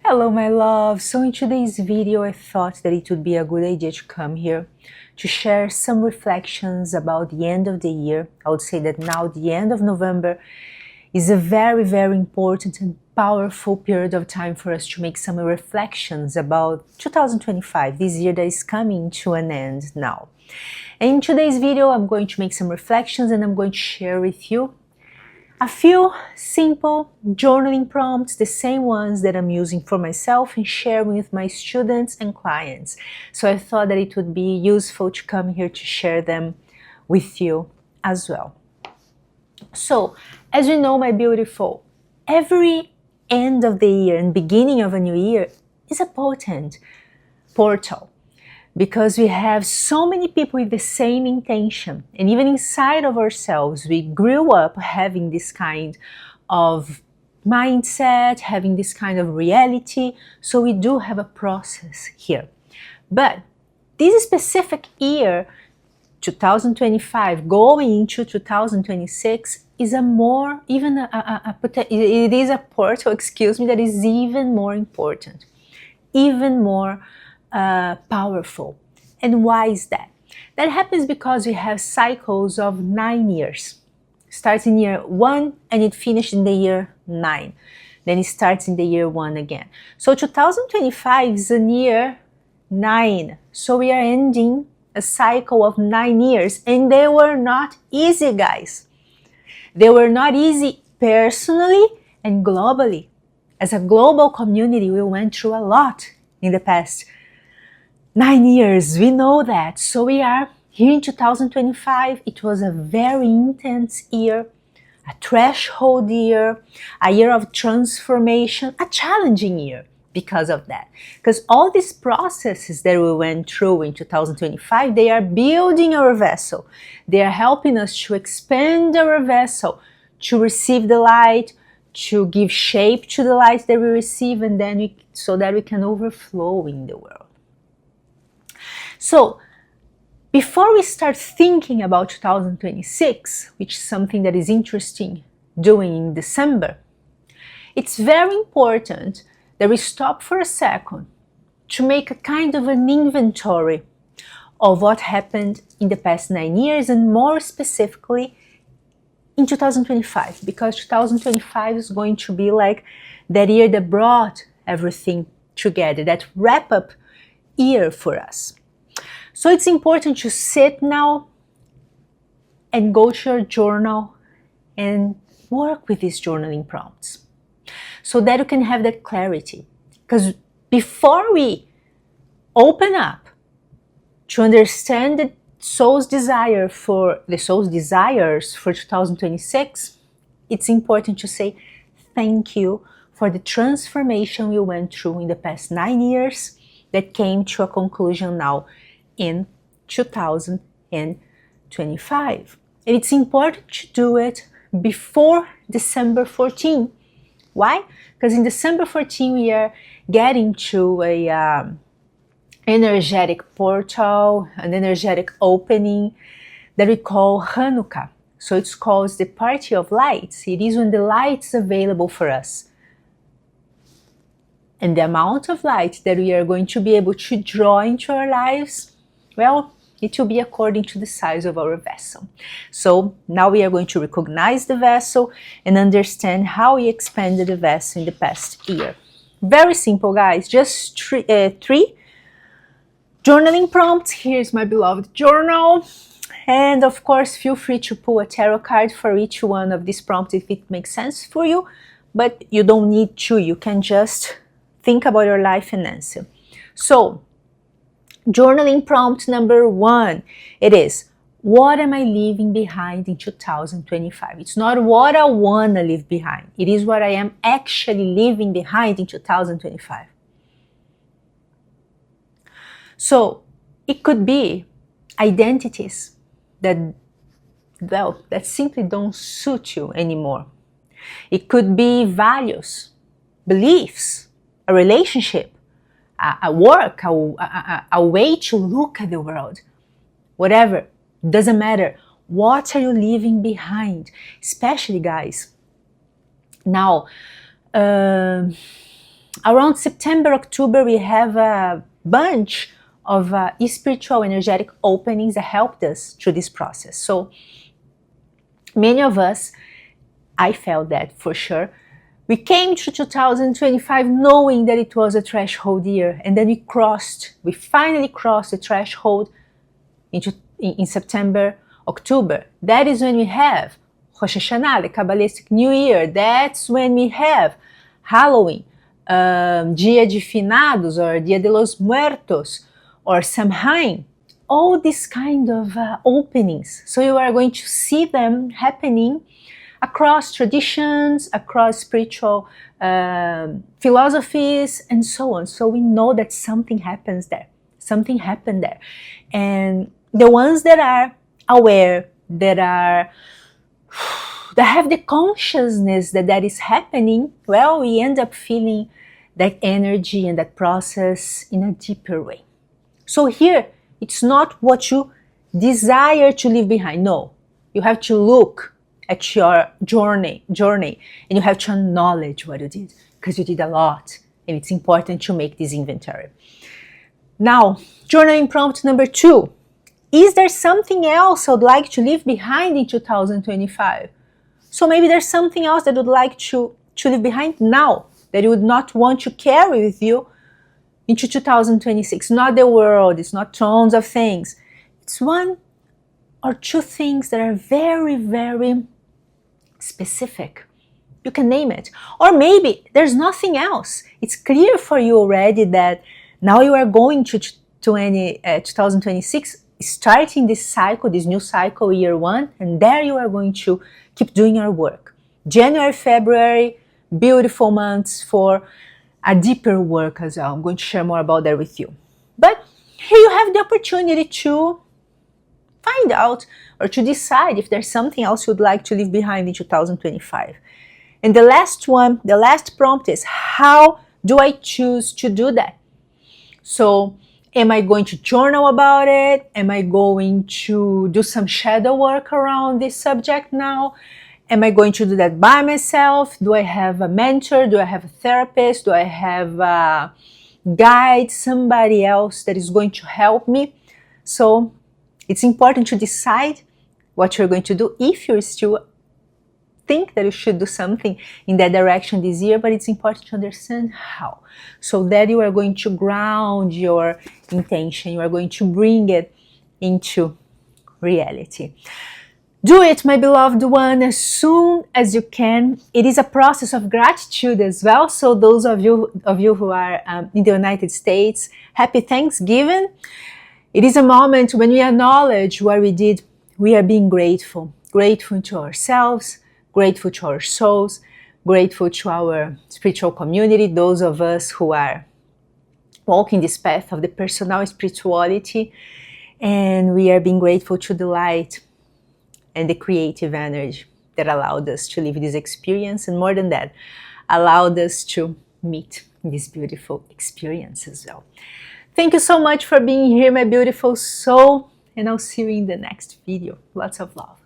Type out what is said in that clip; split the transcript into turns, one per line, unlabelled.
Hello my love, so in today's video I thought that it would be a good idea to come here to share some reflections about the end of the year. I would say that now the end of November is a very important and powerful period of time for us to make some reflections about 2025, this year that is coming to an end now. And in today's video I'm going to make some reflections and I'm going to share with you a few simple journaling prompts, the same ones that I'm using for myself and sharing with my students and clients. So I thought that it would be useful to come here to share them with you as well. So, as you know, my beautiful, every end of the year and beginning of a new year is a potent portal, because we have so many people with the same intention, and even inside of ourselves we grew up having this kind of mindset, having this kind of reality, so we do have a process here. But this specific year 2025 going into 2026 is a more even it is a portal, excuse me, that is even more important, even more powerful. And why is that? That happens because we have cycles of 9 years. Starts in year 1 and it finishes in the year 9. Then it starts in the year 1 again. So 2025 is in year 9. So we are ending a cycle of 9 years, and they were not easy, guys. They were not easy personally and globally. As a global community, we went through a lot in the past 9 years, we know that. So we are here in 2025. It was a very intense year, a threshold year, a year of transformation, a challenging year because of that. Because all these processes that we went through in 2025, they are building our vessel. They are helping us to expand our vessel, to receive the light, to give shape to the light that we receive, and then so that we can overflow in the world. So, before we start thinking about 2026, which is something that is interesting doing in December, it's very important that we stop for a second to make a kind of an inventory of what happened in the past 9 years, and more specifically in 2025, because 2025 is going to be like that year that brought everything together, that wrap-up year for us. So it's important to sit now and go to your journal and work with these journaling prompts so that you can have that clarity. Because before we open up to understand the soul's desires for 2026, it's important to say thank you for the transformation we went through in the past 9 years that came to a conclusion now in 2025. And it's important to do it before December 14. Why? Because in December 14 we are getting to a energetic portal, an energetic opening that we call Hanukkah. So it's called the Party of Lights. It is when the light is available for us. And the amount of light that we are going to be able to draw into our lives, well, it will be according to the size of our vessel. So now we are going to recognize the vessel and understand how we expanded the vessel in the past year. Very simple, guys. Just three journaling prompts. Here's my beloved journal. And of course, feel free to pull a tarot card for each one of these prompts if it makes sense for you. But you don't need to. You can just think about your life and answer. So, journaling prompt number 1, it is, what am I leaving behind in 2025? It's not what I want to leave behind. It is what I am actually leaving behind in 2025. So it could be identities that simply don't suit you anymore. It could be values, beliefs, a relationship, a work, a way to look at the world. Whatever, doesn't matter. What are you leaving behind? Especially, guys, now around September, October, we have a bunch of spiritual, energetic openings that helped us through this process. So many of us, I felt that for sure, we came to 2025 knowing that it was a threshold year, and then we finally crossed the threshold in September, October. That is when we have Rosh Hashanah, the Kabbalistic New Year. That's when we have Halloween, Dia de Finados, or Dia de los Muertos, or Samhain. All these kind of openings. So you are going to see them happening across traditions, across spiritual philosophies, and so on. So we know that something happens there. Something happened there. And the ones that are aware, that have the consciousness that that is happening, well, we end up feeling that energy and that process in a deeper way. So here, it's not what you desire to leave behind. No, you have to look at your journey, and you have to acknowledge what you did, because you did a lot, and it's important to make this inventory. Now, journaling prompt number 2. Is there something else I would like to leave behind in 2025? So maybe there's something else that you would like to leave behind now, that you would not want to carry with you into 2026. Not the world, it's not tons of things. It's one or two things that are very, very specific. You can name it. Or maybe there's nothing else. It's clear for you already that now you are going to 2026, starting this cycle, this new cycle, year 1, and there you are going to keep doing your work. January, February, beautiful months for a deeper work as well. I'm going to share more about that with you. But here you have the opportunity to find out or to decide if there's something else you'd like to leave behind in 2025. And the last one, the last prompt is, how do I choose to do that? So am I going to journal about it? Am I going to do some shadow work around this subject now? Am I going to do that by myself? Do I have a mentor? Do I have a therapist? Do I have a guide, somebody else that is going to help me? So it's important to decide what you're going to do if you still think that you should do something in that direction this year, but it's important to understand how. So that you are going to ground your intention, you are going to bring it into reality. Do it, my beloved one, as soon as you can. It is a process of gratitude as well. So those of you who are in the United States, happy Thanksgiving. It is a moment when we acknowledge what we did. We are being grateful. Grateful to ourselves, grateful to our souls, grateful to our spiritual community, those of us who are walking this path of the personal spirituality. And we are being grateful to the light and the creative energy that allowed us to live this experience, and more than that, allowed us to meet this beautiful experience as well. Thank you so much for being here, my beautiful soul, and I'll see you in the next video. Lots of love.